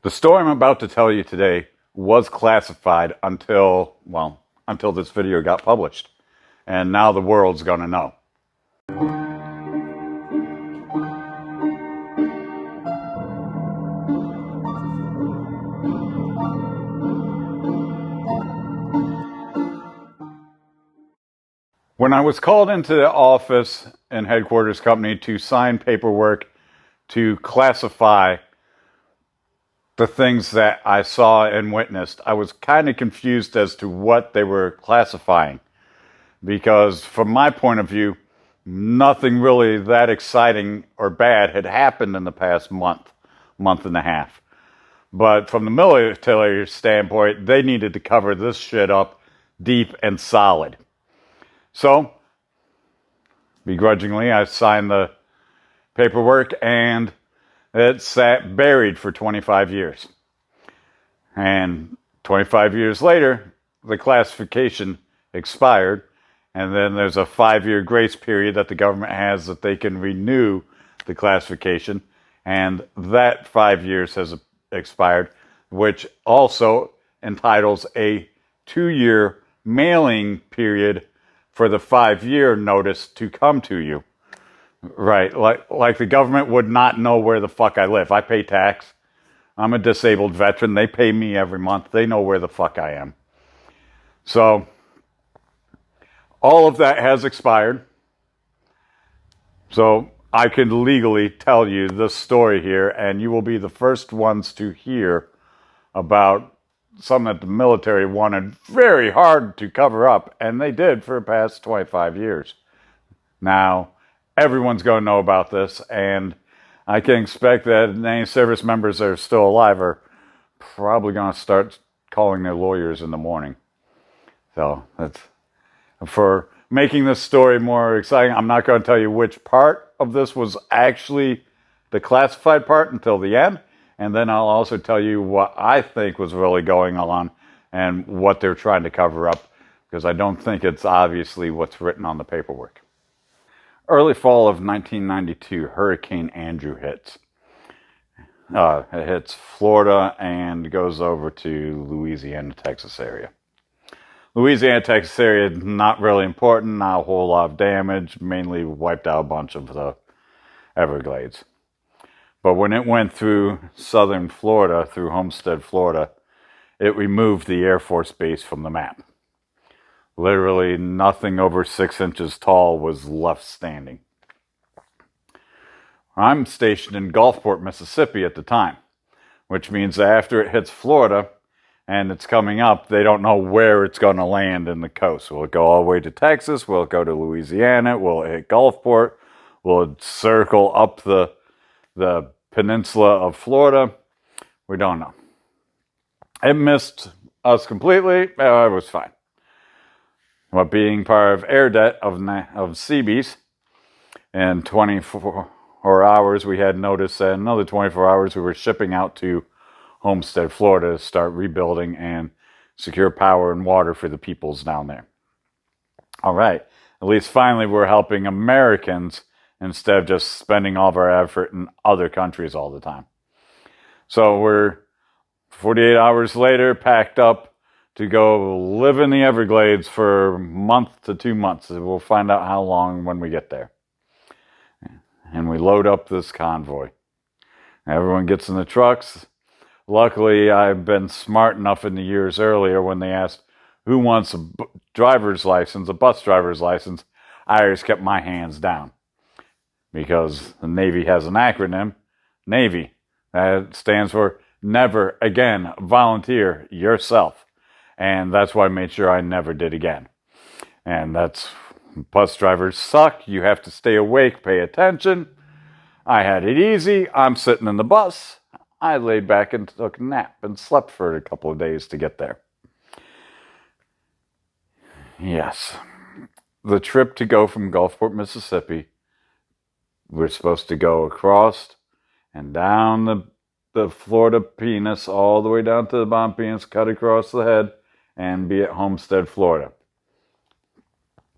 The story I'm about to tell you today was classified until this video got published. And now the world's gonna know. When I was called into the office in headquarters company to sign paperwork to classify the things that I saw and witnessed, I was kind of confused as to what they were classifying. Because from my point of view, nothing really that exciting or bad had happened in the past month and a half. But from the military standpoint, they needed to cover this shit up deep and solid. So, begrudgingly, I signed the paperwork and it sat buried for 25 years. And 25 years later, the classification expired. And then there's a 5-year grace period that the government has that they can renew the classification. And that 5 years has expired, which also entitles a 2-year mailing period for the 5-year notice to come to you. Right, like the government would not know where the fuck I live. I pay tax. I'm a disabled veteran. They pay me every month. They know where the fuck I am. So, all of that has expired. So, I can legally tell you this story here, and you will be the first ones to hear about something that the military wanted very hard to cover up, and they did for the past 25 years. Now, everyone's going to know about this, and I can expect that any service members that are still alive are probably going to start calling their lawyers in the morning. So, that's for making this story more exciting. I'm not going to tell you which part of this was actually the classified part until the end. And then I'll also tell you what I think was really going on and what they're trying to cover up, because I don't think it's obviously what's written on the paperwork. Early fall of 1992, Hurricane Andrew hits. It hits Florida and goes over to Louisiana, Texas area. Louisiana, Texas area, not really important, not a whole lot of damage, mainly wiped out a bunch of the Everglades. But when it went through southern Florida, through Homestead, Florida, it removed the Air Force Base from the map. Literally nothing over 6 inches tall was left standing. I'm stationed in Gulfport, Mississippi at the time, which means that after it hits Florida and it's coming up, they don't know where it's going to land in the coast. Will it go all the way to Texas? Will it go to Louisiana? Will it hit Gulfport? Will it circle up the peninsula of Florida? We don't know. It missed us completely. It was fine. But being part of AirDebt of Seabees, in 24 hours we had noticed that in another 24 hours we were shipping out to Homestead, Florida to start rebuilding and secure power and water for the peoples down there. All right. At least finally we're helping Americans instead of just spending all of our effort in other countries all the time. So we're 48 hours later packed up to go live in the Everglades for a month to 2 months. We'll find out how long when we get there. And we load up this convoy. Everyone gets in the trucks. Luckily, I've been smart enough in the years earlier when they asked who wants a driver's license, a bus driver's license, I always kept my hands down. Because the Navy has an acronym, Navy. That stands for Never Again Volunteer Yourself. And that's why I made sure I never did again. And that's, bus drivers suck. You have to stay awake, pay attention. I had it easy. I'm sitting in the bus. I laid back and took a nap and slept for a couple of days to get there. Yes. The trip to go from Gulfport, Mississippi, we're supposed to go across and down the Florida penis, all the way down to the bottom penis, cut across the head, and be at Homestead, Florida.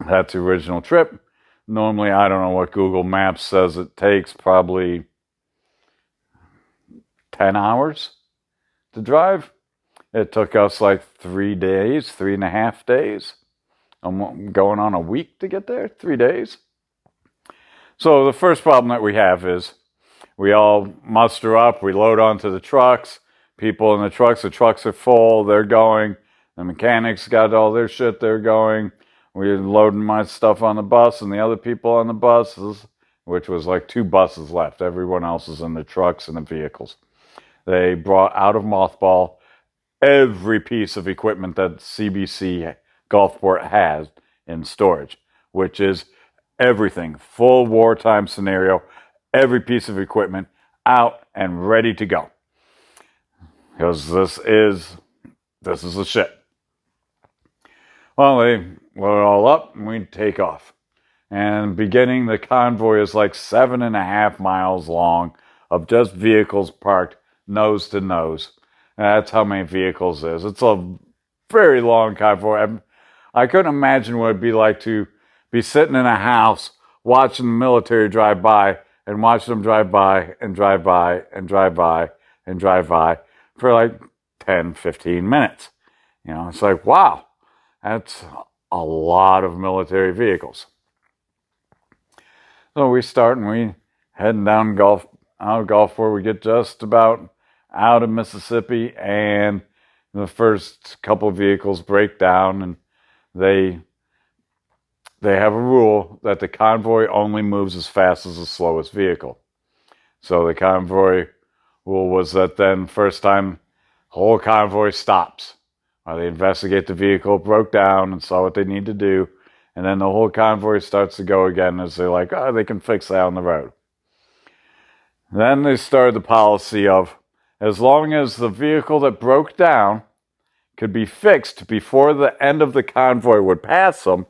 That's the original trip. Normally, I don't know what Google Maps says it takes, probably 10 hours. to drive. It took us like 3 days, 3.5 days. I'm going on a week to get there, 3 days. So the first problem that we have is we all muster up, we load onto the trucks, people in the trucks are full, they're going, the mechanics got all their shit, they're going, we're loading my stuff on the bus and the other people on the buses, which was like 2 buses left, everyone else is in the trucks and the vehicles. They brought out of mothball every piece of equipment that CBC Gulfport has in storage, which is everything, full wartime scenario, every piece of equipment out and ready to go. Because this is the shit. Well, they load it all up and we take off. And beginning, the convoy is like 7.5 miles long of just vehicles parked nose to nose. That's how many vehicles there is. It's a very long convoy. I couldn't imagine what it'd be like to be sitting in a house watching the military drive by and watch them drive by and drive by and drive by and drive by for like 10, 15 minutes. You know, it's like, wow, that's a lot of military vehicles. So we start and we heading down out of Gulfport. We get just about out of Mississippi, and the first couple of vehicles break down, and they have a rule that the convoy only moves as fast as the slowest vehicle. So the convoy rule was that then first time the whole convoy stops while they investigate the vehicle broke down and saw what they need to do, and then the whole convoy starts to go again as they're like, oh, they can fix that on the road. Then they started the policy of as long as the vehicle that broke down could be fixed before the end of the convoy would pass them,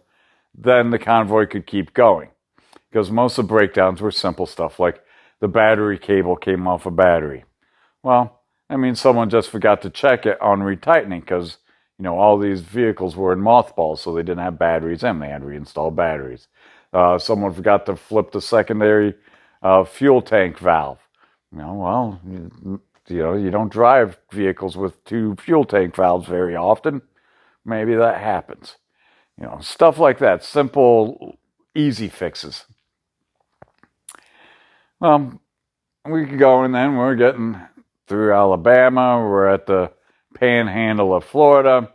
then the convoy could keep going. Because most of the breakdowns were simple stuff, like the battery cable came off a battery. Well, I mean, someone just forgot to check it on retightening because, you know, all these vehicles were in mothballs, so they didn't have batteries in. They had to reinstall batteries. Someone forgot to flip the secondary fuel tank valve. You know, well, you don't drive vehicles with 2 fuel tank valves very often. Maybe that happens. You know, stuff like that. Simple, easy fixes. We could go and then we're getting through Alabama. We're at the panhandle of Florida.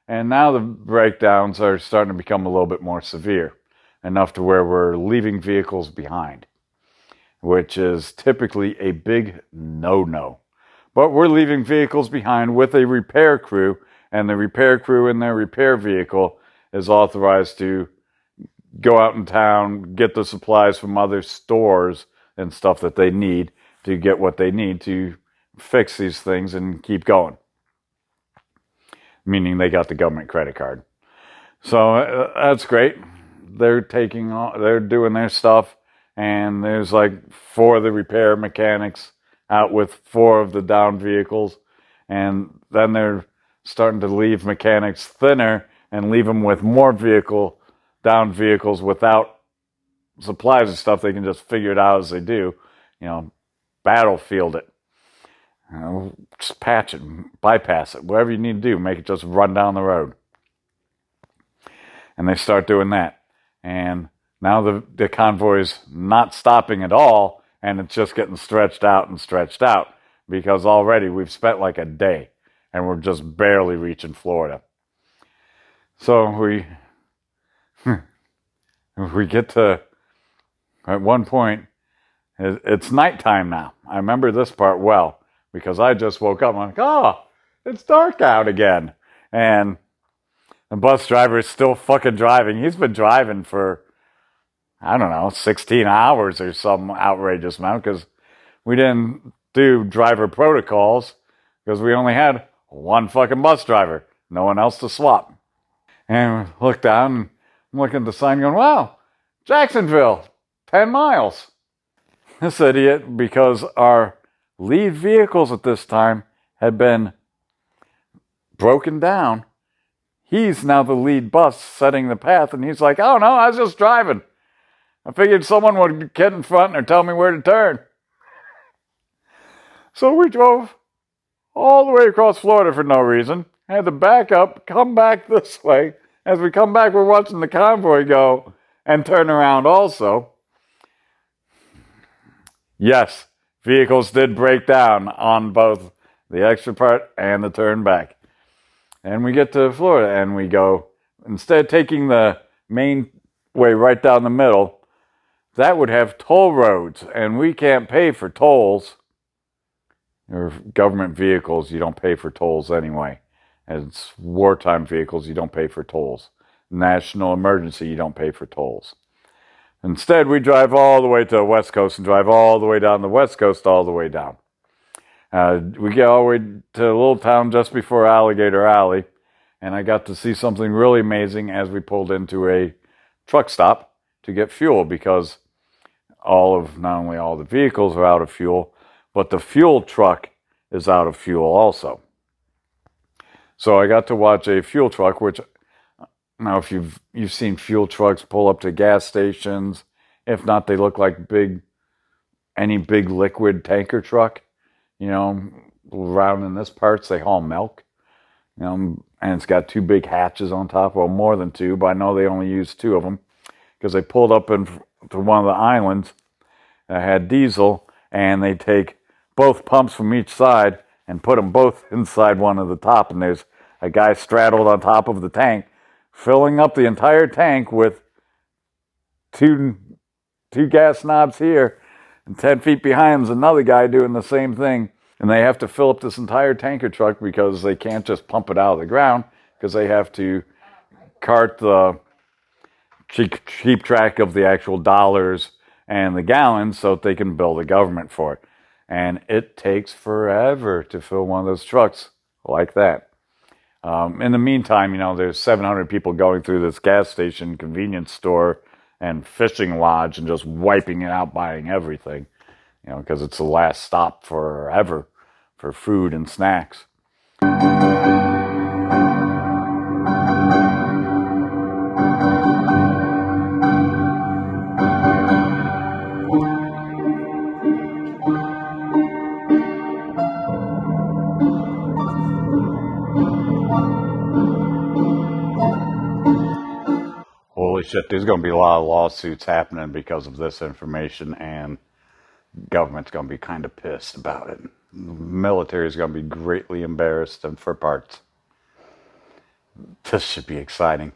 And now the breakdowns are starting to become a little bit more severe. Enough to where we're leaving vehicles behind, which is typically a big no-no. But we're leaving vehicles behind with a repair crew, and the repair crew in their repair vehicle is authorized to go out in town, get the supplies from other stores and stuff that they need to get what they need to fix these things and keep going. Meaning they got the government credit card. So that's great. They're doing their stuff, and there's like 4 of the repair mechanics out with 4 of the down vehicles, and then they're starting to leave mechanics thinner and leave them with more down vehicles without supplies and stuff. They can just figure it out as they do, you know, battlefield it, you know, just patch it, bypass it, whatever you need to do, make it just run down the road. And they start doing that, and now the convoy's not stopping at all, and it's just getting stretched out because already we've spent like a day and we're just barely reaching Florida. So we get to, at one point, it's nighttime now. I remember this part well because I just woke up. I'm like, oh, it's dark out again. And the bus driver is still fucking driving. He's been driving for, I don't know, 16 hours or some outrageous amount because we didn't do driver protocols because we only had one fucking bus driver, no one else to swap. And we look down and I'm looking at the sign going, wow, Jacksonville, 10 miles. This idiot, because our lead vehicles at this time had been broken down, he's now the lead bus setting the path, and he's like, oh no, I was just driving. I figured someone would get in front or tell me where to turn. So we drove all the way across Florida for no reason. Had to back up, come back this way. As we come back, we're watching the convoy go and turn around also. Yes, vehicles did break down on both the extra part and the turn back. And we get to Florida and we go, instead of taking the main way right down the middle, that would have toll roads, and we can't pay for tolls. Or government vehicles, you don't pay for tolls anyway. And it's wartime vehicles, you don't pay for tolls. National emergency, you don't pay for tolls. Instead, we drive all the way to the West Coast and drive all the way down the West Coast, all the way down. We get all the way to a little town just before Alligator Alley, and I got to see something really amazing as we pulled into a truck stop to get fuel, because not only all the vehicles are out of fuel, but the fuel truck is out of fuel also. So I got to watch a fuel truck, which, now if you've seen fuel trucks pull up to gas stations, if not, they look like any big liquid tanker truck. Around in this parts, they haul milk. And it's got two big hatches on top. Well, more than two, but I know they only use two of them, because they pulled up into one of the islands that had diesel, and they take both pumps from each side and put them both inside one of the top, and there's a guy straddled on top of the tank, filling up the entire tank with two gas knobs here, and 10 feet behind him is another guy doing the same thing. And they have to fill up this entire tanker truck, because they can't just pump it out of the ground, because they have to keep track of the actual dollars and the gallons so that they can bill the government for it. And it takes forever to fill one of those trucks like that. In the meantime, there's 700 people going through this gas station, convenience store, and fishing lodge and just wiping it out, buying everything, because it's the last stop forever for food and snacks. Holy shit, there's going to be a lot of lawsuits happening because of this information, and government's going to be kind of pissed about it. The military is going to be greatly embarrassed and for parts. This should be exciting.